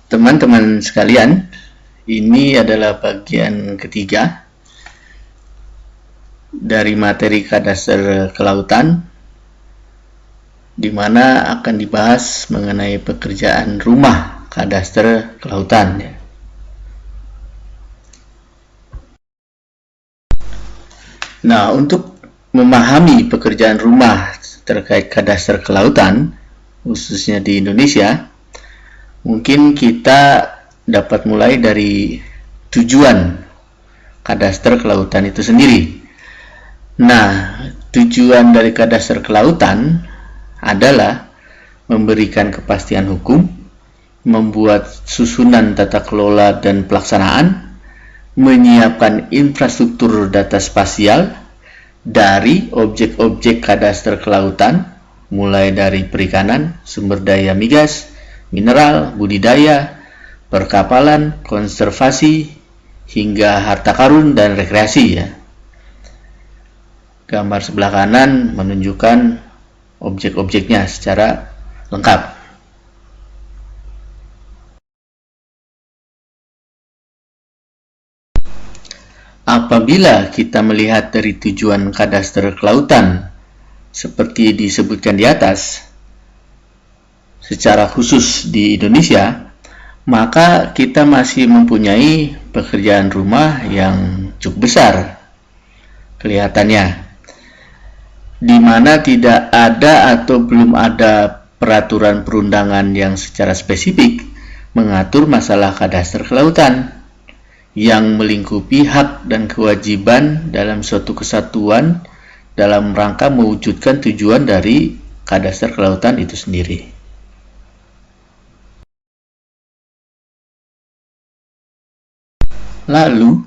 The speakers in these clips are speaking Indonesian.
Teman-teman sekalian, ini adalah bagian ketiga dari materi Kadaster Kelautan, di mana akan dibahas mengenai pekerjaan rumah Kadaster Kelautan. Nah, untuk memahami pekerjaan rumah terkait Kadaster Kelautan, khususnya di Indonesia, mungkin kita dapat mulai dari tujuan Kadaster Kelautan itu sendiri. Nah, tujuan dari Kadaster Kelautan adalah memberikan kepastian hukum, membuat susunan tata kelola dan pelaksanaan, menyiapkan infrastruktur data spasial dari objek-objek Kadaster Kelautan, mulai dari perikanan, sumber daya migas, mineral, budidaya, perkapalan, konservasi, hingga harta karun dan rekreasi. Gambar sebelah kanan menunjukkan objek-objeknya secara lengkap. Apabila kita melihat dari tujuan Kadaster Kelautan seperti disebutkan di atas, secara khusus di Indonesia, maka kita masih mempunyai pekerjaan rumah yang cukup besar kelihatannya, di mana tidak ada atau belum ada peraturan perundangan yang secara spesifik mengatur masalah Kadaster Kelautan yang melingkupi hak dan kewajiban dalam suatu kesatuan dalam rangka mewujudkan tujuan dari Kadaster Kelautan itu sendiri. Lalu,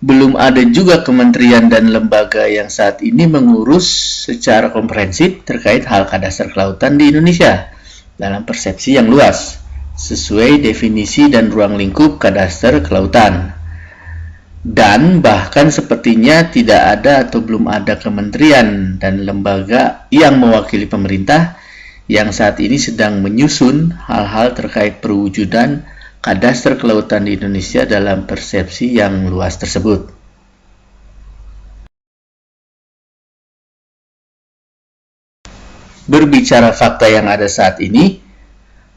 belum ada juga kementerian dan lembaga yang saat ini mengurus secara komprehensif terkait hal Kadaster Kelautan di Indonesia dalam persepsi yang luas, sesuai definisi dan ruang lingkup Kadaster Kelautan. Dan bahkan sepertinya tidak ada atau belum ada kementerian dan lembaga yang mewakili pemerintah yang saat ini sedang menyusun hal-hal terkait perwujudan Kadaster Kelautan di Indonesia dalam persepsi yang luas tersebut. Berbicara fakta yang ada saat ini,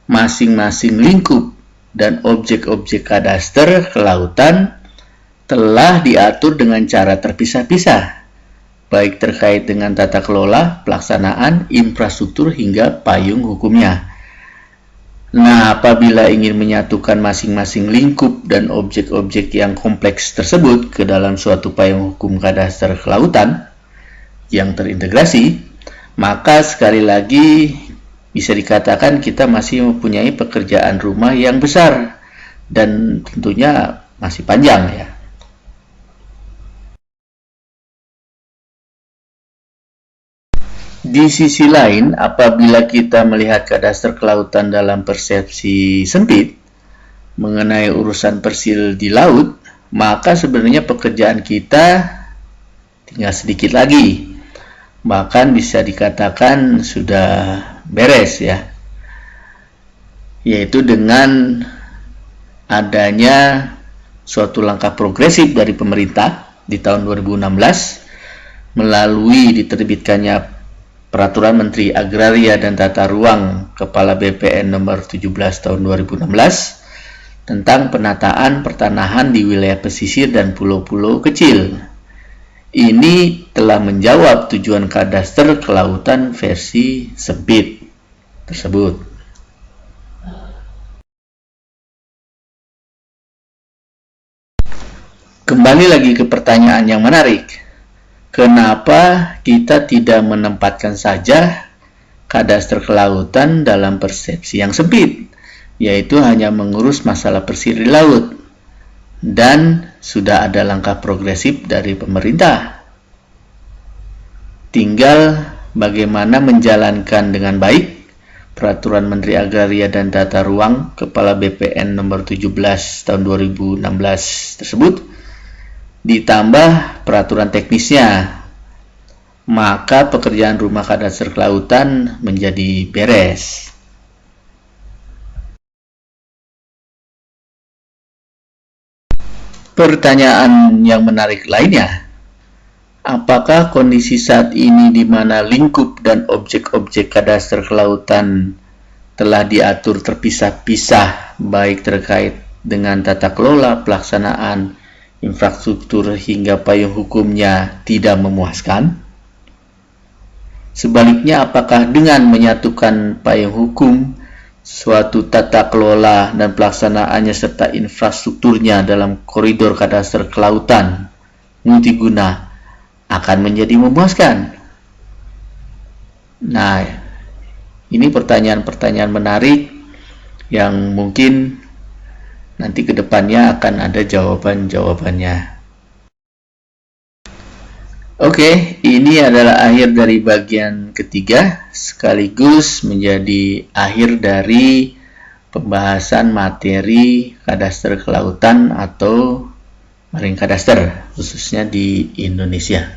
masing-masing lingkup dan objek-objek Kadaster Kelautan telah diatur dengan cara terpisah-pisah, baik terkait dengan tata kelola, pelaksanaan, infrastruktur, hingga payung hukumnya. Nah, apabila ingin menyatukan masing-masing lingkup dan objek-objek yang kompleks tersebut ke dalam suatu payung hukum Kadaster Kelautan yang terintegrasi, maka sekali lagi bisa dikatakan kita masih mempunyai pekerjaan rumah yang besar dan tentunya masih panjang ya. Di sisi lain, apabila kita melihat Kadaster Kelautan dalam persepsi sempit mengenai urusan persil di laut, maka sebenarnya pekerjaan kita tinggal sedikit lagi. Bahkan bisa dikatakan sudah beres ya. Yaitu dengan adanya suatu langkah progresif dari pemerintah di tahun 2016 melalui diterbitkannya Peraturan Menteri Agraria dan Tata Ruang Kepala BPN nomor 17 tahun 2016 tentang penataan pertanahan di wilayah pesisir dan pulau-pulau kecil. Ini telah menjawab tujuan Kadaster Kelautan versi sempit tersebut. Kembali lagi ke pertanyaan yang menarik. Kenapa kita tidak menempatkan saja Kadaster Kelautan dalam persepsi yang sempit, yaitu hanya mengurus masalah persir di laut, dan sudah ada langkah progresif dari pemerintah. Tinggal bagaimana menjalankan dengan baik Peraturan Menteri Agraria dan Tata Ruang Kepala BPN nomor 17 tahun 2016 tersebut, ditambah peraturan teknisnya, maka pekerjaan rumah Kadaster Kelautan menjadi beres. Pertanyaan yang menarik lainnya, apakah kondisi saat ini di mana lingkup dan objek-objek kadaster kelautan telah diatur terpisah-pisah, baik terkait dengan tata kelola, pelaksanaan, infrastruktur hingga payung hukumnya tidak memuaskan? Sebaliknya, apakah dengan menyatukan payung hukum, suatu tata kelola dan pelaksanaannya serta infrastrukturnya dalam koridor kadaster kelautan multiguna akan menjadi memuaskan? Nah, ini pertanyaan-pertanyaan menarik yang mungkin nanti ke depannya akan ada jawaban-jawabannya. Oke, ini adalah akhir dari bagian ketiga, sekaligus menjadi akhir dari pembahasan materi kadaster kelautan atau marine kadaster, khususnya di Indonesia.